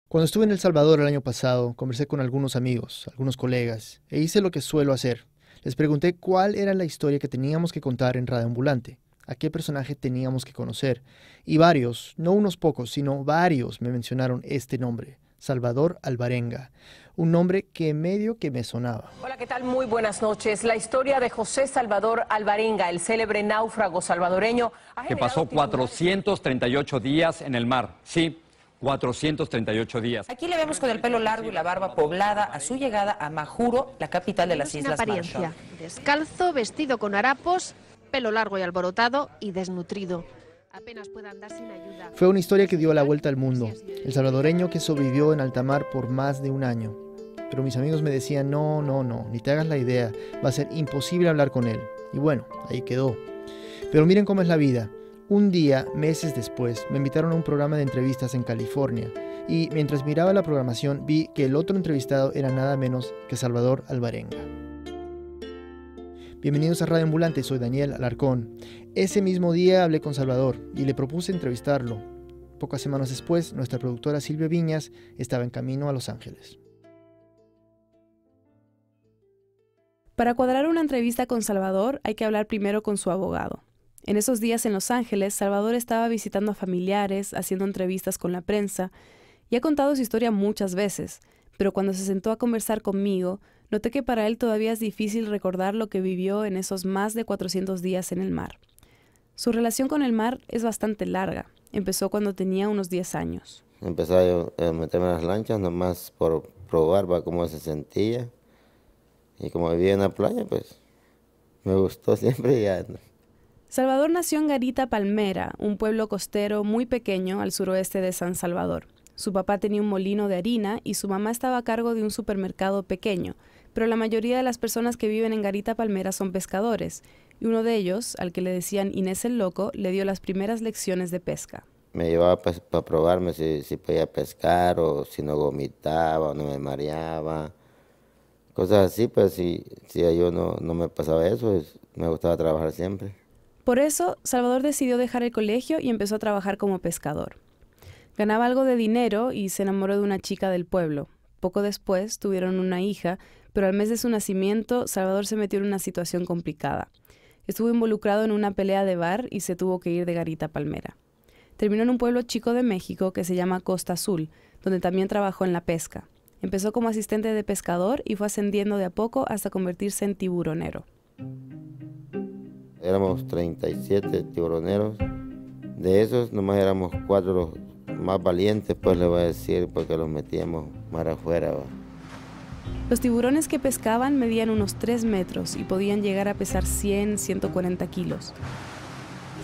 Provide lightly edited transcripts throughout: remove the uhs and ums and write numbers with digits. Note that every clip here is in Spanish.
Cuando estuve en El Salvador el año pasado, conversé con algunos amigos, algunos colegas, e hice lo que suelo hacer. Les pregunté cuál era la historia que teníamos que contar en Radio Ambulante, a qué personaje teníamos que conocer. Y varios, no unos pocos, sino varios me mencionaron este nombre, Salvador Alvarenga, un nombre que medio que me sonaba. Hola, ¿qué tal? Muy buenas noches. La historia de José Salvador Alvarenga, el célebre náufrago salvadoreño, que pasó 438 días en el mar. Sí, 438 días. Aquí le vemos con el pelo largo y la barba poblada a su llegada a Majuro, la capital de las Islas apariencia, Marshall. descalzo, vestido con harapos, pelo largo y alborotado y desnutrido. Apenas puede andar sin ayuda. Fue una historia que dio la vuelta al mundo. El salvadoreño que sobrevivió en alta mar por más de un año. Pero mis amigos me decían, no, ni te hagas la idea, va a ser imposible hablar con él. Y bueno, ahí quedó. Pero miren cómo es la vida. Un día, meses después, me invitaron a un programa de entrevistas en California. Y mientras miraba la programación, vi que el otro entrevistado era nada menos que Salvador Alvarenga. Bienvenidos a Radio Ambulante, soy Daniel Alarcón. Ese mismo día hablé con Salvador y le propuse entrevistarlo. Pocas semanas después, nuestra productora Silvia Viñas estaba en camino a Los Ángeles. Para cuadrar una entrevista con Salvador hay que hablar primero con su abogado. En esos días en Los Ángeles, Salvador estaba visitando a familiares, haciendo entrevistas con la prensa y ha contado su historia muchas veces, pero cuando se sentó a conversar conmigo, noté que para él todavía es difícil recordar lo que vivió en esos más de 400 días en el mar. Su relación con el mar es bastante larga. Empezó cuando tenía unos 10 años. Empezaba yo a meterme en las lanchas nomás por probar cómo se sentía. Y como vivía en la playa, pues me gustó siempre ya. Salvador nació en Garita Palmera, un pueblo costero muy pequeño al suroeste de San Salvador. Su papá tenía un molino de harina y su mamá estaba a cargo de un supermercado pequeño, pero la mayoría de las personas que viven en Garita Palmera son pescadores, y uno de ellos, al que le decían Inés el Loco, le dio las primeras lecciones de pesca. Me llevaba para probarme si podía pescar o si no vomitaba o no me mareaba. Cosas así, pues si yo no me pasaba eso, me gustaba trabajar siempre. Por eso, Salvador decidió dejar el colegio y empezó a trabajar como pescador. Ganaba algo de dinero y se enamoró de una chica del pueblo. Poco después tuvieron una hija, pero al mes de su nacimiento, Salvador se metió en una situación complicada. Estuvo involucrado en una pelea de bar y se tuvo que ir de Garita Palmera. Terminó en un pueblo chico de México que se llama Costa Azul, donde también trabajó en la pesca. Empezó como asistente de pescador y fue ascendiendo de a poco hasta convertirse en tiburonero. Éramos 37 tiburoneros. De esos nomás éramos 4 los más valientes, pues le voy a decir, porque los metíamos mar afuera. Los tiburones que pescaban medían unos 3 metros y podían llegar a pesar 100, 140 kilos.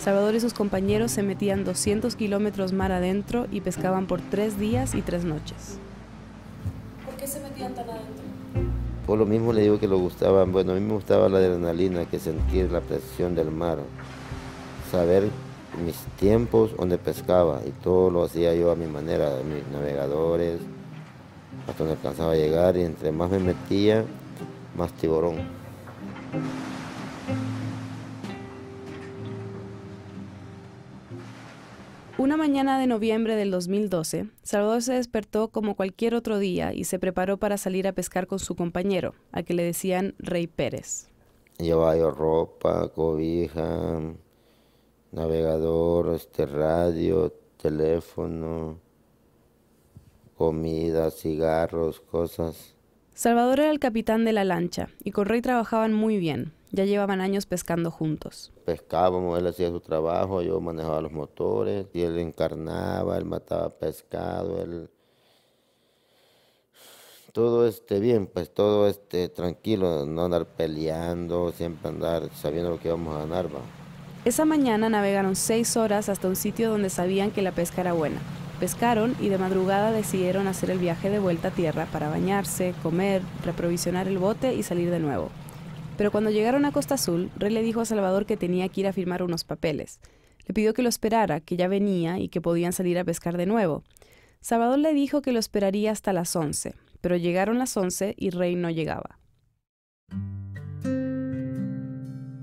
Salvador y sus compañeros se metían 200 kilómetros mar adentro y pescaban por 3 días y 3 noches. ¿Por qué se metían tan adentro? Por lo mismo le digo que lo gustaba. Bueno, a mí me gustaba la adrenalina, que sentir la presión del mar, saber mis tiempos donde pescaba, y todo lo hacía yo a mi manera, mis navegadores, hasta donde alcanzaba a llegar, y entre más me metía, más tiburón. Una mañana de noviembre del 2012, Salvador se despertó como cualquier otro día y se preparó para salir a pescar con su compañero, al que le decían Rey Pérez. Llevaba yo ropa, cobija, navegador, radio, teléfono, comida, cigarros, cosas. Salvador era el capitán de la lancha y con Rey trabajaban muy bien. Ya llevaban años pescando juntos. Pescábamos, él hacía su trabajo, yo manejaba los motores, y él encarnaba, él mataba pescado, él... Todo bien, pues todo tranquilo, no andar peleando, siempre andar sabiendo lo que íbamos a ganar, va. Esa mañana navegaron 6 horas hasta un sitio donde sabían que la pesca era buena. Pescaron y de madrugada decidieron hacer el viaje de vuelta a tierra para bañarse, comer, reaprovisionar el bote y salir de nuevo. Pero cuando llegaron a Costa Azul, Rey le dijo a Salvador que tenía que ir a firmar unos papeles. Le pidió que lo esperara, que ya venía y que podían salir a pescar de nuevo. Salvador le dijo que lo esperaría hasta las 11, pero llegaron las 11 y Rey no llegaba.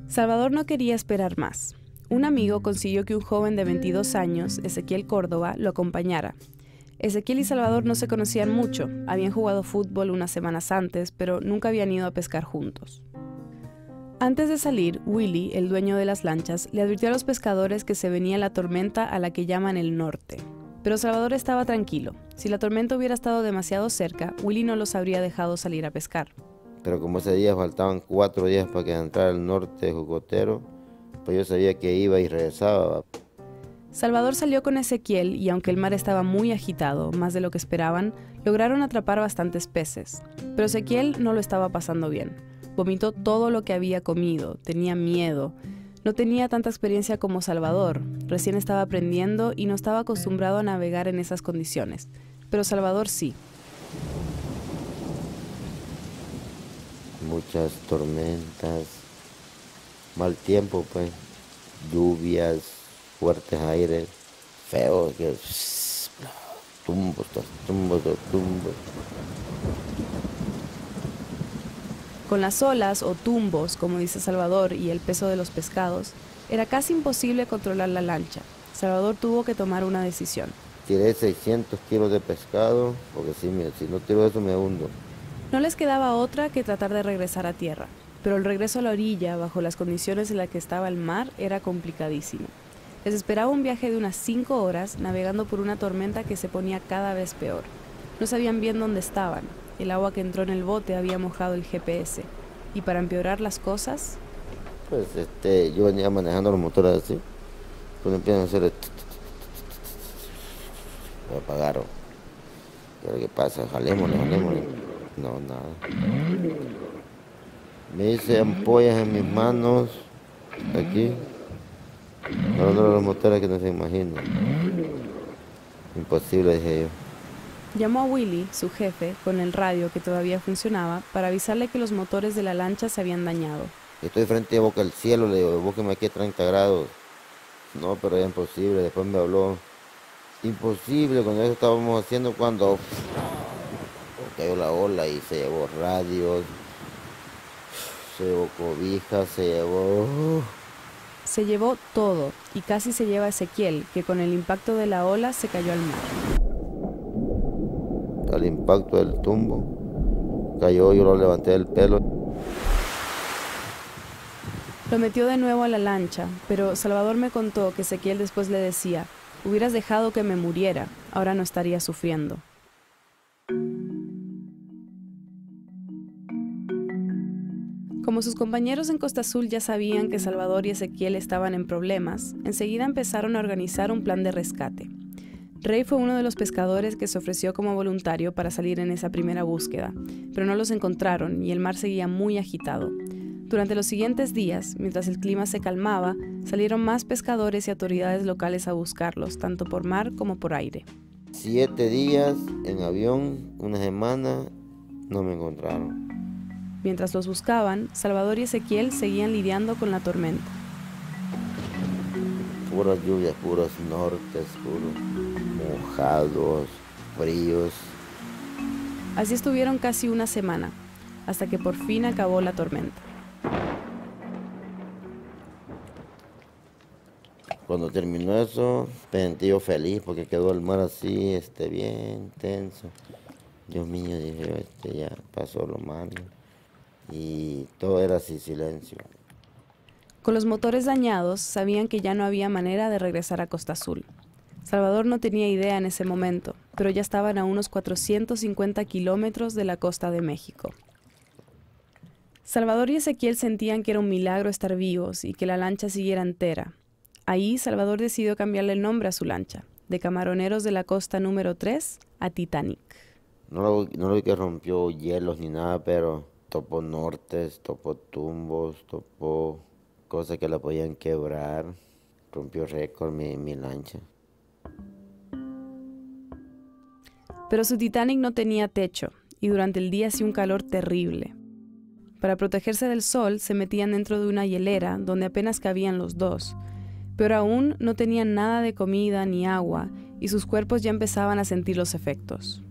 Salvador no quería esperar más. Un amigo consiguió que un joven de 22 años, Ezequiel Córdoba, lo acompañara. Ezequiel y Salvador no se conocían mucho, habían jugado fútbol unas semanas antes, pero nunca habían ido a pescar juntos. Antes de salir, Willy, el dueño de las lanchas, le advirtió a los pescadores que se venía la tormenta a la que llaman el norte. Pero Salvador estaba tranquilo. Si la tormenta hubiera estado demasiado cerca, Willy no los habría dejado salir a pescar. Pero como ese día faltaban 4 días para que entrara el norte Jocotero, pues yo sabía que iba y regresaba. Salvador salió con Ezequiel y aunque el mar estaba muy agitado, más de lo que esperaban, lograron atrapar bastantes peces. Pero Ezequiel no lo estaba pasando bien. Vomitó todo lo que había comido, tenía miedo. No tenía tanta experiencia como Salvador, recién estaba aprendiendo y no estaba acostumbrado a navegar en esas condiciones. Pero Salvador sí. Muchas tormentas, mal tiempo pues, lluvias, fuertes aires, feos, que tumbos. Con las olas o tumbos, como dice Salvador, y el peso de los pescados, era casi imposible controlar la lancha. Salvador tuvo que tomar una decisión. Tiré 600 kilos de pescado, porque si no tiro eso me hundo. No les quedaba otra que tratar de regresar a tierra, pero el regreso a la orilla, bajo las condiciones en las que estaba el mar, era complicadísimo. Les esperaba un viaje de unas 5 horas, navegando por una tormenta que se ponía cada vez peor. No sabían bien dónde estaban. El agua que entró en el bote había mojado el GPS. Y para empeorar las cosas... Pues yo venía manejando los motores así. Cuando empiezan a hacer... Me apagaron. ¿Qué pasa? Jalémosle. No, nada. Me hice ampollas en mis manos. Aquí. No, los motores que no se imaginan. Imposible, dije yo. Llamó a Willy, su jefe, con el radio que todavía funcionaba, para avisarle que los motores de la lancha se habían dañado. Estoy frente a boca al cielo, le digo, búsqueme aquí a 30 grados. No, pero era imposible. Después me habló. Imposible, cuando eso estábamos haciendo, cuando cayó la ola y se llevó radios, se llevó cobijas, se llevó... Se llevó todo, y casi se lleva a Ezequiel, que con el impacto de la ola se cayó al mar. Al impacto del tumbo, cayó, yo lo levanté del pelo. Lo metió de nuevo a la lancha, pero Salvador me contó que Ezequiel después le decía, hubieras dejado que me muriera, ahora no estaría sufriendo. Como sus compañeros en Costa Azul ya sabían que Salvador y Ezequiel estaban en problemas, enseguida empezaron a organizar un plan de rescate. Rey fue uno de los pescadores que se ofreció como voluntario para salir en esa primera búsqueda, pero no los encontraron y el mar seguía muy agitado. Durante los siguientes días, mientras el clima se calmaba, salieron más pescadores y autoridades locales a buscarlos, tanto por mar como por aire. 7 días en avión, una semana, no me encontraron. Mientras los buscaban, Salvador y Ezequiel seguían lidiando con la tormenta. Puras lluvias, puros nortes, puros mojados, fríos. Así estuvieron casi una semana, hasta que por fin acabó la tormenta. Cuando terminó eso, me sentí yo feliz porque quedó el mar así, bien tenso. Dios mío, dije yo, ya pasó lo malo. Y todo era así, silencio. Con los motores dañados, sabían que ya no había manera de regresar a Costa Azul. Salvador no tenía idea en ese momento, pero ya estaban a unos 450 kilómetros de la costa de México. Salvador y Ezequiel sentían que era un milagro estar vivos y que la lancha siguiera entera. Ahí, Salvador decidió cambiarle el nombre a su lancha, de Camaroneros de la Costa número 3 a Titanic. No lo vi que rompió hielos ni nada, pero topó nortes, topó tumbos, topó cosas que la podían quebrar. Rompió récord mi lancha. Pero su Titanic no tenía techo y durante el día hacía un calor terrible. Para protegerse del sol se metían dentro de una hielera donde apenas cabían los dos. Pero aún no tenían nada de comida ni agua y sus cuerpos ya empezaban a sentir los efectos.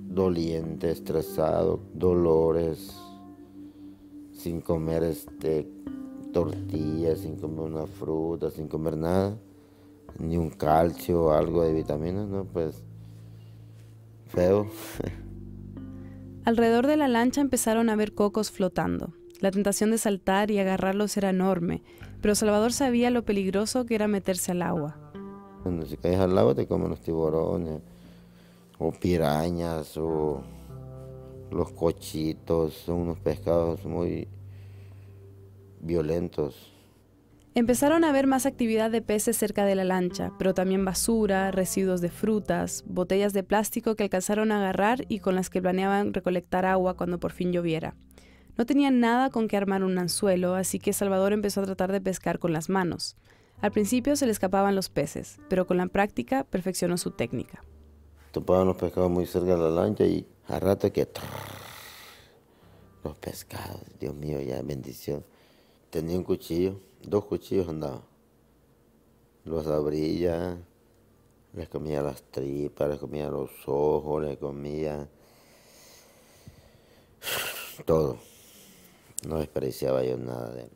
Doliente, estresado, dolores, sin comer tortillas, sin comer una fruta, sin comer nada, ni un calcio, algo de vitaminas, ¿no? Pues Feo. Alrededor de la lancha empezaron a ver cocos flotando. La tentación de saltar y agarrarlos era enorme, pero Salvador sabía lo peligroso que era meterse al agua. Cuando si caes al agua te comen los tiburones, o pirañas, o los cochitos. Son unos pescados muy violentos. Empezaron a ver más actividad de peces cerca de la lancha, pero también basura, residuos de frutas, botellas de plástico que alcanzaron a agarrar y con las que planeaban recolectar agua cuando por fin lloviera. No tenían nada con que armar un anzuelo, así que Salvador empezó a tratar de pescar con las manos. Al principio se le escapaban los peces, pero con la práctica perfeccionó su técnica. Topaban los pescados muy cerca de la lancha y a rato que... Los pescados, Dios mío, ya bendición. Tenía un cuchillo, 2 cuchillos andaba. Los abría, les comía las tripas, les comía los ojos, les comía todo. No despreciaba yo nada de él.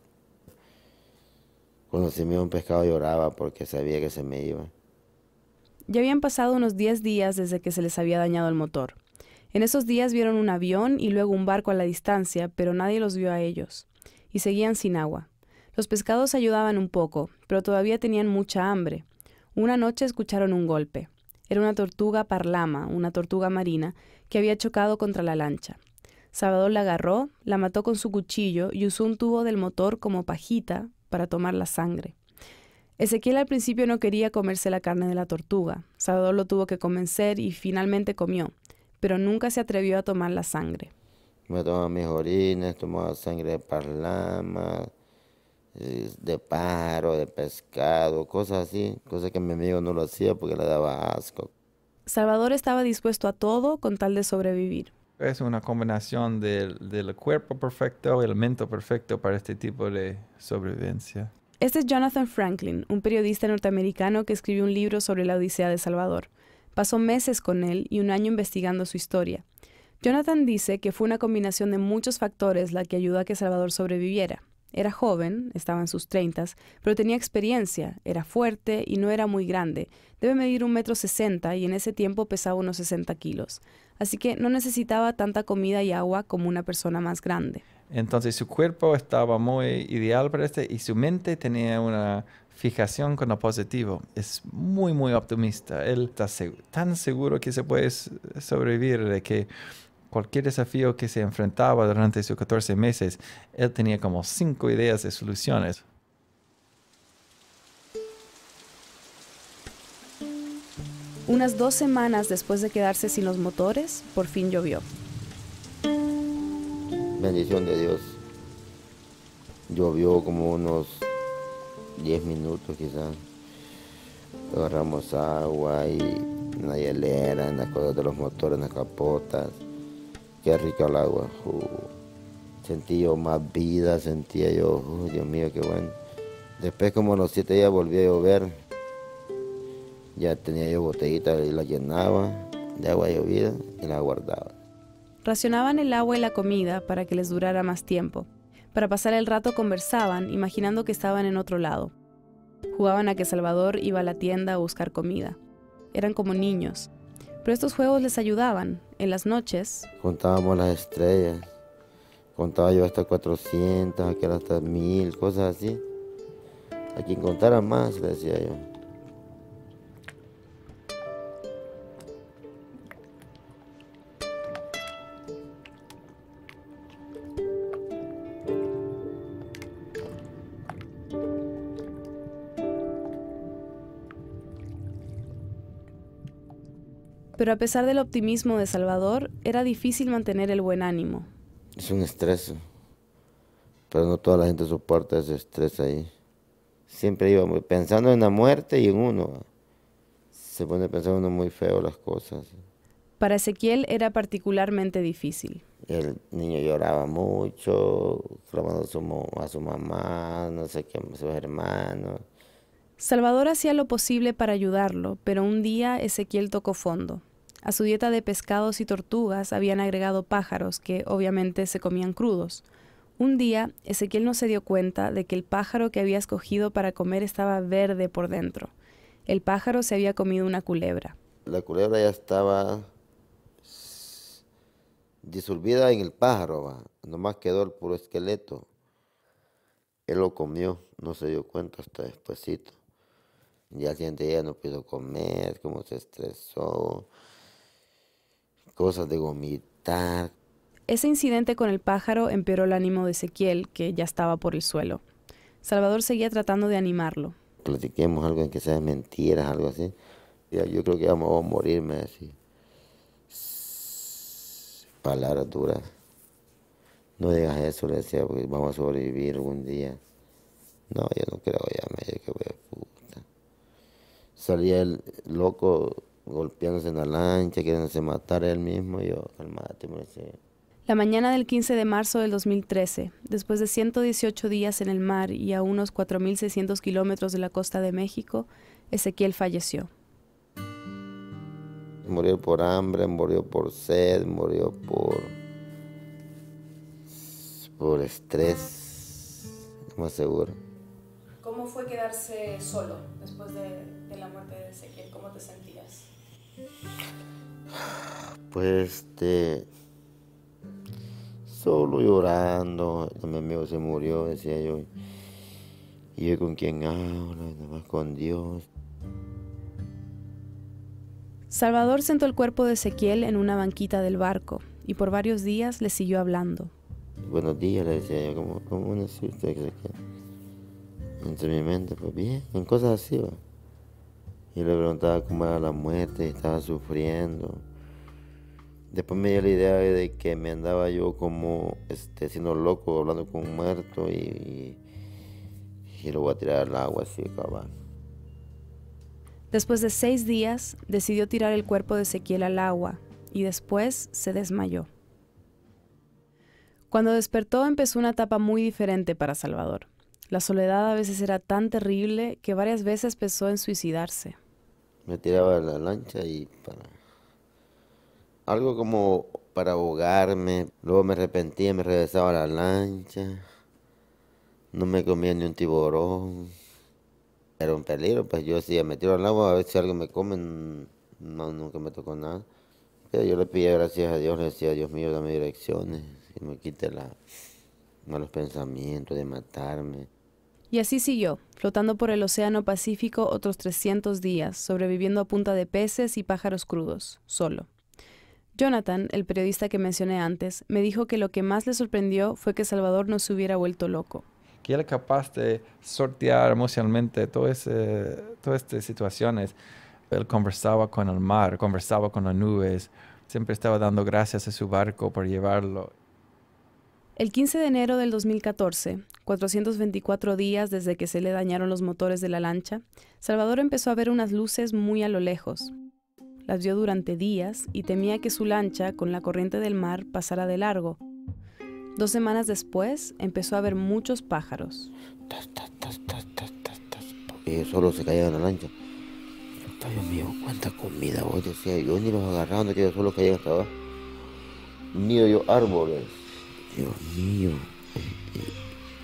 Cuando se me iba un pescado lloraba porque sabía que se me iba. Ya habían pasado unos 10 días desde que se les había dañado el motor. En esos días vieron un avión y luego un barco a la distancia, pero nadie los vio a ellos. Y seguían sin agua. Los pescados ayudaban un poco, pero todavía tenían mucha hambre. Una noche escucharon un golpe. Era una tortuga parlama, una tortuga marina, que había chocado contra la lancha. Salvador la agarró, la mató con su cuchillo y usó un tubo del motor como pajita para tomar la sangre. Ezequiel al principio no quería comerse la carne de la tortuga. Salvador lo tuvo que convencer y finalmente comió, pero nunca se atrevió a tomar la sangre. Me tomaba mis orines, tomaba sangre de parlama, de pájaro, de pescado, cosas así, cosas que mi amigo no lo hacía porque le daba asco. Salvador estaba dispuesto a todo con tal de sobrevivir. Es una combinación del cuerpo perfecto y el mente perfecto para este tipo de sobrevivencia. Este es Jonathan Franklin, un periodista norteamericano que escribió un libro sobre la Odisea de Salvador. Pasó meses con él y un año investigando su historia. Jonathan dice que fue una combinación de muchos factores la que ayudó a que Salvador sobreviviera. Era joven, estaba en sus 30, pero tenía experiencia, era fuerte y no era muy grande. Debe medir 1,60 m y en ese tiempo pesaba unos 60 kilos. Así que no necesitaba tanta comida y agua como una persona más grande. Entonces su cuerpo estaba muy ideal para y su mente tenía una fijación con lo positivo. Es muy, muy optimista. Él está tan seguro que se puede sobrevivir, de que cualquier desafío que se enfrentaba durante sus 14 meses, él tenía como 5 ideas de soluciones. Unas 2 semanas después de quedarse sin los motores, por fin llovió. Bendición de Dios. Llovió como unos 10 minutos quizás. Agarramos agua y en la hielera, en las cosas de los motores, en las capotas. Qué rico el agua. Sentí yo más vida, sentía yo, Dios mío, qué bueno. Después como a los 7 días volvió a llover. Ya tenía yo botellitas y la llenaba de agua llovida y la guardaba. Racionaban el agua y la comida para que les durara más tiempo. Para pasar el rato conversaban, imaginando que estaban en otro lado. Jugaban a que Salvador iba a la tienda a buscar comida. Eran como niños. Pero estos juegos les ayudaban. En las noches contábamos las estrellas. Contaba yo hasta 400, aquel hasta 1000, cosas así. A quien contara más, le decía yo. Pero a pesar del optimismo de Salvador, era difícil mantener el buen ánimo. Es un estrés, pero no toda la gente soporta ese estrés ahí. Siempre iba pensando en la muerte y en uno. Se pone a pensar uno muy feo las cosas. Para Ezequiel era particularmente difícil. El niño lloraba mucho, clamando a su mamá, no sé qué, a sus hermanos. Salvador hacía lo posible para ayudarlo, pero un día Ezequiel tocó fondo. A su dieta de pescados y tortugas habían agregado pájaros que obviamente se comían crudos. Un día Ezequiel no se dio cuenta de que el pájaro que había escogido para comer estaba verde por dentro. El pájaro se había comido una culebra. La culebra ya estaba disolvida en el pájaro, va. Nomás quedó el puro esqueleto. Él lo comió, no se dio cuenta hasta despuesito. Y al siguiente día no pudo comer, como se estresó, cosas de vomitar. Ese incidente con el pájaro empeoró el ánimo de Ezequiel, que ya estaba por el suelo. Salvador seguía tratando de animarlo. Platiquemos algo en que sea mentiras, algo así. Ya, yo creo que vamos a morirme así. Palabras duras. No digas eso, le decía, porque vamos a sobrevivir algún día. No, yo no creo, ya me dije, puta. Salía el loco golpeándose en la lancha, queriéndose matar él mismo, y yo, calmate, me decía. La mañana del 15 de marzo del 2013, después de 118 días en el mar y a unos 4.600 kilómetros de la costa de México, Ezequiel falleció. Murió por hambre, murió por sed, murió por estrés, más seguro. ¿Cómo fue quedarse solo después de la muerte de Ezequiel? ¿Cómo te sentías? Pues solo llorando. Mi amigo se murió, decía yo. ¿Y yo con quién hablo? Nada más con Dios. Salvador sentó el cuerpo de Ezequiel en una banquita del barco y por varios días le siguió hablando. Buenos días, le decía yo, ¿cómo necesita Ezequiel? Entre mi mente, pues bien, en cosas así, va. Y le preguntaba cómo era la muerte, estaba sufriendo. Después me dio la idea de que me andaba yo como siendo loco, hablando con un muerto y lo voy a tirar al agua así, cabal. Después de 6 días, decidió tirar el cuerpo de Ezequiel al agua y después se desmayó. Cuando despertó empezó una etapa muy diferente para Salvador. La soledad a veces era tan terrible que varias veces pensó en suicidarse. Me tiraba a la lancha y algo como para ahogarme. Luego me arrepentía, me regresaba a la lancha. No me comía ni un tiburón. Era un peligro, pues yo decía, me tiro al agua a ver si algo me come. No, nunca me tocó nada. Pero yo le pedía gracias a Dios, le decía, Dios mío, dame direcciones, que me quite malos pensamientos de matarme. Y así siguió, flotando por el Océano Pacífico otros 300 días, sobreviviendo a punta de peces y pájaros crudos, solo. Jonathan, el periodista que mencioné antes, me dijo que lo que más le sorprendió fue que Salvador no se hubiera vuelto loco. Que él es capaz de sortear emocionalmente todas estas situaciones. Él conversaba con el mar, conversaba con las nubes, siempre estaba dando gracias a su barco por llevarlo. El 15 de enero del 2014, 424 días desde que se le dañaron los motores de la lancha, Salvador empezó a ver unas luces muy a lo lejos. Las vio durante días y temía que su lancha, con la corriente del mar, pasara de largo. 2 semanas después, empezó a ver muchos pájaros. Porque ellos solo se caían en la lancha. Dios mío, cuánta comida, vos decía, yo ni los agarraba, no que solo caían hasta abajo. Mío yo árboles. Dios mío,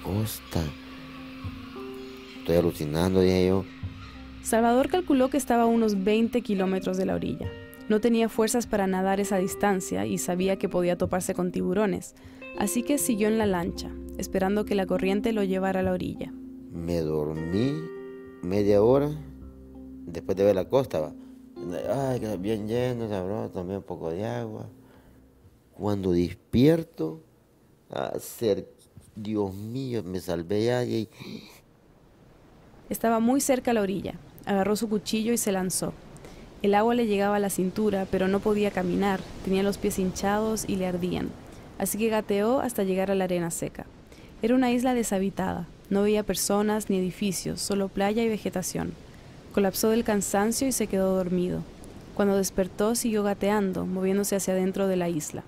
costa. Estoy alucinando, dije yo. Salvador calculó que estaba a unos 20 kilómetros de la orilla. No tenía fuerzas para nadar esa distancia y sabía que podía toparse con tiburones, así que siguió en la lancha, esperando que la corriente lo llevara a la orilla. Me dormí media hora después de ver la costa. Va. Ay, que bien lleno, sabroso, tomé un poco de agua. Cuando despierto, Dios mío, me salvé ya. Estaba muy cerca a la orilla. Agarró su cuchillo y se lanzó. El agua le llegaba a la cintura, pero no podía caminar. Tenía los pies hinchados y le ardían. Así que gateó hasta llegar a la arena seca. Era una isla deshabitada. No veía personas ni edificios, solo playa y vegetación. Colapsó del cansancio y se quedó dormido. Cuando despertó, siguió gateando, moviéndose hacia adentro de la isla.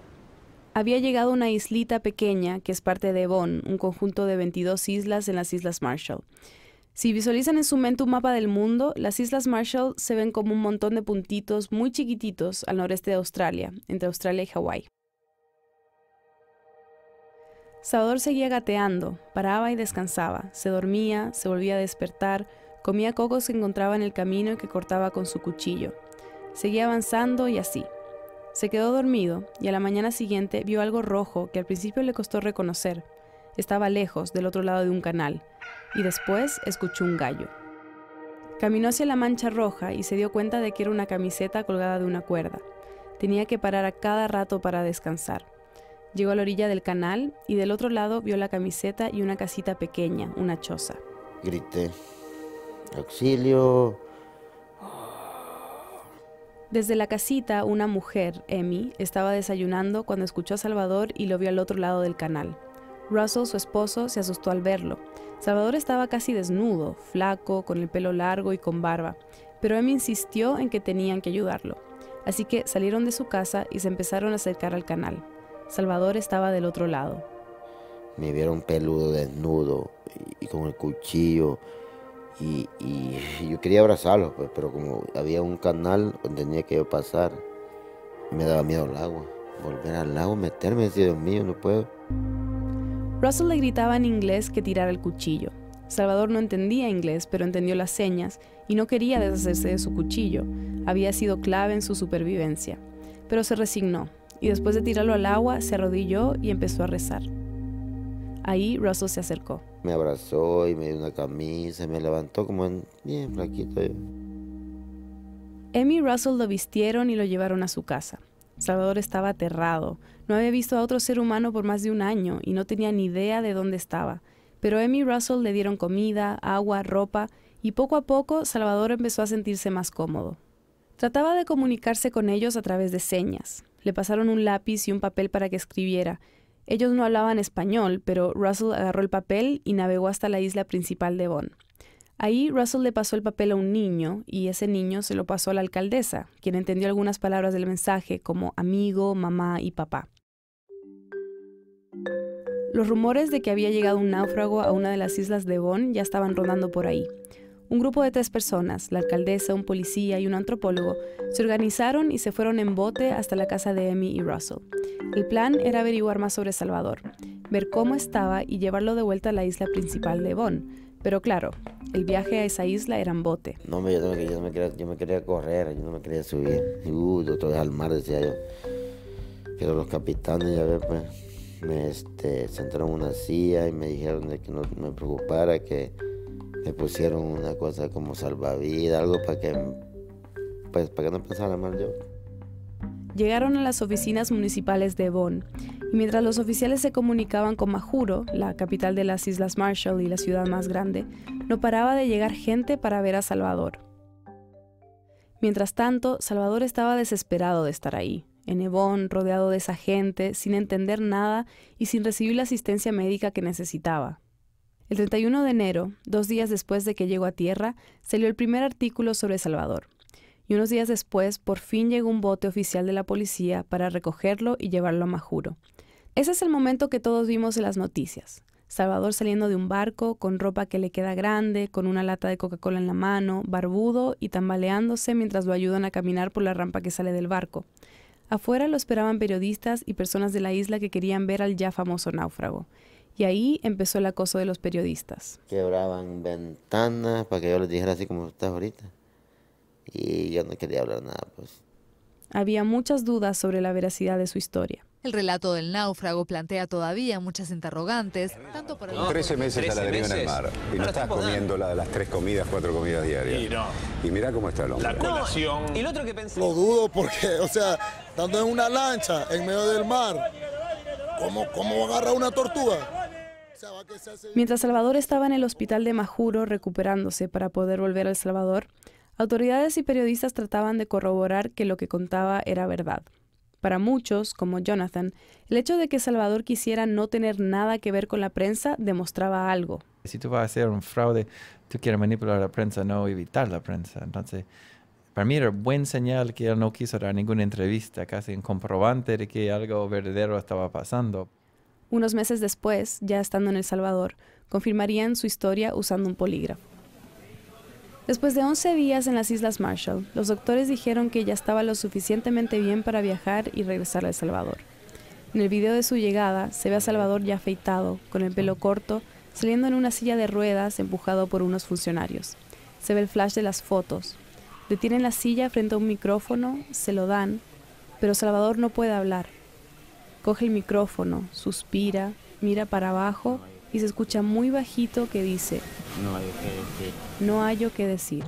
Había llegado a una islita pequeña que es parte de Ebon, un conjunto de 22 islas en las Islas Marshall. Si visualizan en su mente un mapa del mundo, las Islas Marshall se ven como un montón de puntitos muy chiquititos al noreste de Australia, entre Australia y Hawái. Salvador seguía gateando, paraba y descansaba, se dormía, se volvía a despertar, comía cocos que encontraba en el camino y que cortaba con su cuchillo. Seguía avanzando y así. Se quedó dormido y a la mañana siguiente vio algo rojo que al principio le costó reconocer. Estaba lejos, del otro lado de un canal, y después escuchó un gallo. Caminó hacia la mancha roja y se dio cuenta de que era una camiseta colgada de una cuerda. Tenía que parar a cada rato para descansar. Llegó a la orilla del canal y del otro lado vio la camiseta y una casita pequeña, una choza. Grité, auxilio. Desde la casita, una mujer, Emi, estaba desayunando cuando escuchó a Salvador y lo vio al otro lado del canal. Russell, su esposo, se asustó al verlo. Salvador estaba casi desnudo, flaco, con el pelo largo y con barba, pero Emi insistió en que tenían que ayudarlo. Así que salieron de su casa y se empezaron a acercar al canal. Salvador estaba del otro lado. Me vieron peludo, desnudo y con el cuchillo. Y yo quería abrazarlo, pues, pero como había un canal donde tenía que yo pasar, me daba miedo el agua. Volver al lago, meterme, decía, Dios mío, no puedo. Russell le gritaba en inglés que tirara el cuchillo. Salvador no entendía inglés, pero entendió las señas y no quería deshacerse de su cuchillo. Había sido clave en su supervivencia. Pero se resignó y después de tirarlo al agua, se arrodilló y empezó a rezar. Ahí Russell se acercó. Me abrazó y me dio una camisa, me levantó como bien flaquito yo. Emi y Russell lo vistieron y lo llevaron a su casa. Salvador estaba aterrado. No había visto a otro ser humano por más de un año y no tenía ni idea de dónde estaba. Pero Emi y Russell le dieron comida, agua, ropa y poco a poco Salvador empezó a sentirse más cómodo. Trataba de comunicarse con ellos a través de señas. Le pasaron un lápiz y un papel para que escribiera. Ellos no hablaban español, pero Russell agarró el papel y navegó hasta la isla principal de Von. Ahí Russell le pasó el papel a un niño y ese niño se lo pasó a la alcaldesa, quien entendió algunas palabras del mensaje como amigo, mamá y papá. Los rumores de que había llegado un náufrago a una de las islas de Von ya estaban rodando por ahí. Un grupo de 3 personas, la alcaldesa, un policía y un antropólogo, se organizaron y se fueron en bote hasta la casa de Emi y Russell. El plan era averiguar más sobre Salvador, ver cómo estaba y llevarlo de vuelta a la isla principal de Von. Pero claro, el viaje a esa isla era en bote. No, yo me quería correr, yo no me quería subir. Otra vez al mar, decía yo. Pero los capitanes, ya ves, pues, me sentaron en una silla y me dijeron de que no me preocupara, que me pusieron una cosa como salvavidas, algo para que no pensara mal yo. Llegaron a las oficinas municipales de Von, y mientras los oficiales se comunicaban con Majuro, la capital de las Islas Marshall y la ciudad más grande, no paraba de llegar gente para ver a Salvador. Mientras tanto, Salvador estaba desesperado de estar ahí, en Evon, rodeado de esa gente, sin entender nada y sin recibir la asistencia médica que necesitaba. El 31 de enero, 2 días después de que llegó a tierra, salió el primer artículo sobre Salvador. Y unos días después, por fin llegó un bote oficial de la policía para recogerlo y llevarlo a Majuro. Ese es el momento que todos vimos en las noticias. Salvador saliendo de un barco, con ropa que le queda grande, con una lata de Coca-Cola en la mano, barbudo y tambaleándose mientras lo ayudan a caminar por la rampa que sale del barco. Afuera lo esperaban periodistas y personas de la isla que querían ver al ya famoso náufrago. Y ahí empezó el acoso de los periodistas. Quebraban ventanas para que yo les dijera así como estás ahorita. Y yo no quería hablar nada, pues. Había muchas dudas sobre la veracidad de su historia. El relato del náufrago plantea todavía muchas interrogantes, tanto por el... 13 meses a la deriva en el mar. Y no estás comiendo las 3 comidas, 4 comidas diarias. Y mira cómo está el hombre. La colación. Y lo otro que pensé... Lo dudo porque, estando en una lancha en medio del mar, ¿cómo agarra una tortuga? Mientras Salvador estaba en el hospital de Majuro recuperándose para poder volver a El Salvador, autoridades y periodistas trataban de corroborar que lo que contaba era verdad. Para muchos, como Jonathan, el hecho de que Salvador quisiera no tener nada que ver con la prensa demostraba algo. Si tú vas a hacer un fraude, tú quieres manipular a la prensa, no evitar la prensa. Entonces, para mí era buen señal que él no quiso dar ninguna entrevista, casi un comprobante de que algo verdadero estaba pasando. Unos meses después, ya estando en El Salvador, confirmarían su historia usando un polígrafo. Después de 11 días en las Islas Marshall, los doctores dijeron que ya estaba lo suficientemente bien para viajar y regresar a El Salvador. En el video de su llegada, se ve a Salvador ya afeitado, con el pelo corto, saliendo en una silla de ruedas empujado por unos funcionarios. Se ve el flash de las fotos. Detienen la silla frente a un micrófono, se lo dan pero Salvador no puede hablar. Coge el micrófono, suspira, mira para abajo y se escucha muy bajito que dice: no hallo qué decir.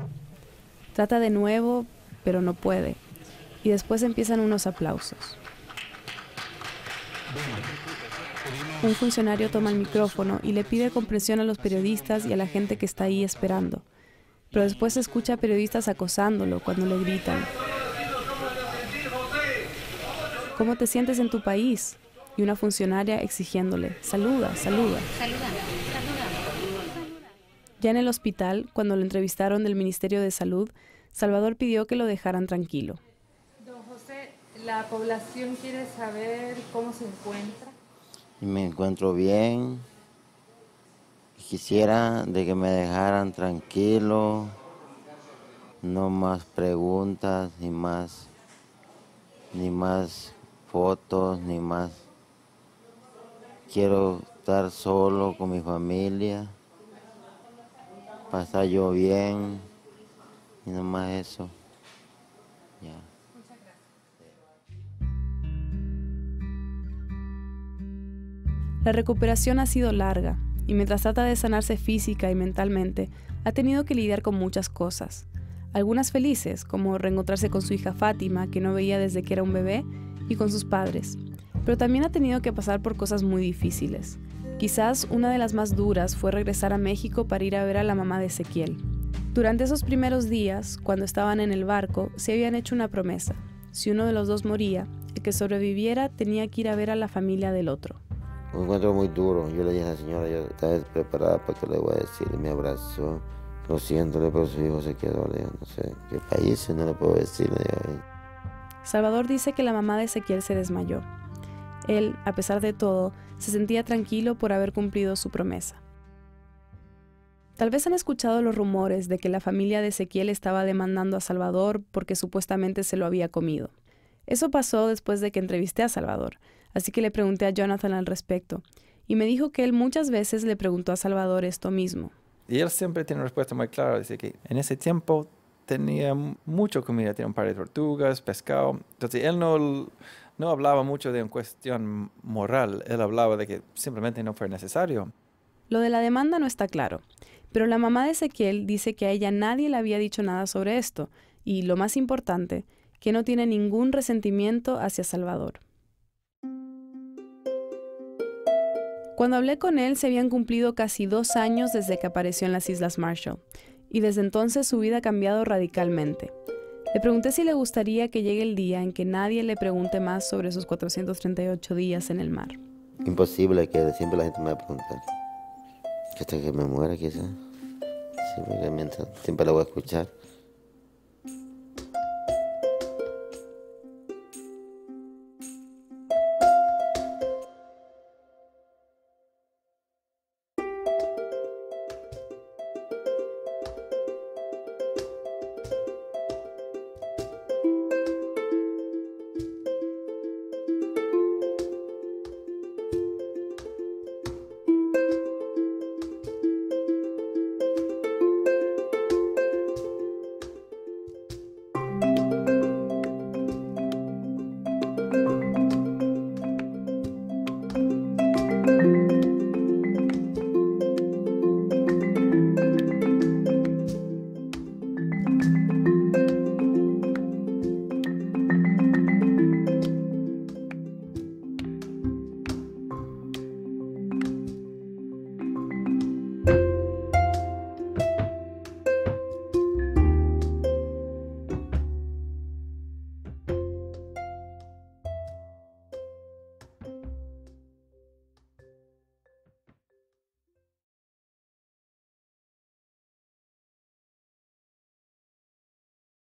Trata de nuevo, pero no puede. Y después empiezan unos aplausos. Un funcionario toma el micrófono y le pide comprensión a los periodistas y a la gente que está ahí esperando. Pero después se escucha a periodistas acosándolo cuando le gritan: ¿cómo te sientes en tu país? Y una funcionaria exigiéndole: saluda, saluda. Ya en el hospital, cuando lo entrevistaron del Ministerio de Salud, Salvador pidió que lo dejaran tranquilo. Don José, la población quiere saber cómo se encuentra. Me encuentro bien. Quisiera de que me dejaran tranquilo, no más preguntas, ni más fotos, ni más. Quiero estar solo con mi familia, pasar yo bien, y no más eso. Ya. La recuperación ha sido larga y mientras trata de sanarse física y mentalmente, ha tenido que lidiar con muchas cosas. Algunas felices, como reencontrarse con su hija Fátima, que no veía desde que era un bebé, y con sus padres. Pero también ha tenido que pasar por cosas muy difíciles. Quizás una de las más duras fue regresar a México para ir a ver a la mamá de Ezequiel. Durante esos primeros días, cuando estaban en el barco, se habían hecho una promesa. Si uno de los dos moría, el que sobreviviera tenía que ir a ver a la familia del otro. Un encuentro muy duro. Yo le dije a la señora, yo estaba preparada para que le voy a decir. Me abrazó. Lo siento, pero su hijo se quedó. Le digo, no sé qué país, no le puedo decir. Salvador dice que la mamá de Ezequiel se desmayó. Él, a pesar de todo, se sentía tranquilo por haber cumplido su promesa. Tal vez han escuchado los rumores de que la familia de Ezequiel estaba demandando a Salvador porque supuestamente se lo había comido. Eso pasó después de que entrevisté a Salvador, así que le pregunté a Jonathan al respecto, y me dijo que él muchas veces le preguntó a Salvador esto mismo. Y él siempre tiene una respuesta muy clara, dice que en ese tiempo tenía mucha comida, tenía un par de tortugas, pescado, entonces él no hablaba mucho de una cuestión moral, él hablaba de que simplemente no fue necesario. Lo de la demanda no está claro, pero la mamá de Ezequiel dice que a ella nadie le había dicho nada sobre esto, y lo más importante, que no tiene ningún resentimiento hacia Salvador. Cuando hablé con él, se habían cumplido casi 2 años desde que apareció en las Islas Marshall, y desde entonces su vida ha cambiado radicalmente. Le pregunté si le gustaría que llegue el día en que nadie le pregunte más sobre sus 438 días en el mar. Imposible, que siempre la gente me va a preguntar. Hasta que me muera, quizás. Sí, porque mientras siempre la voy a escuchar.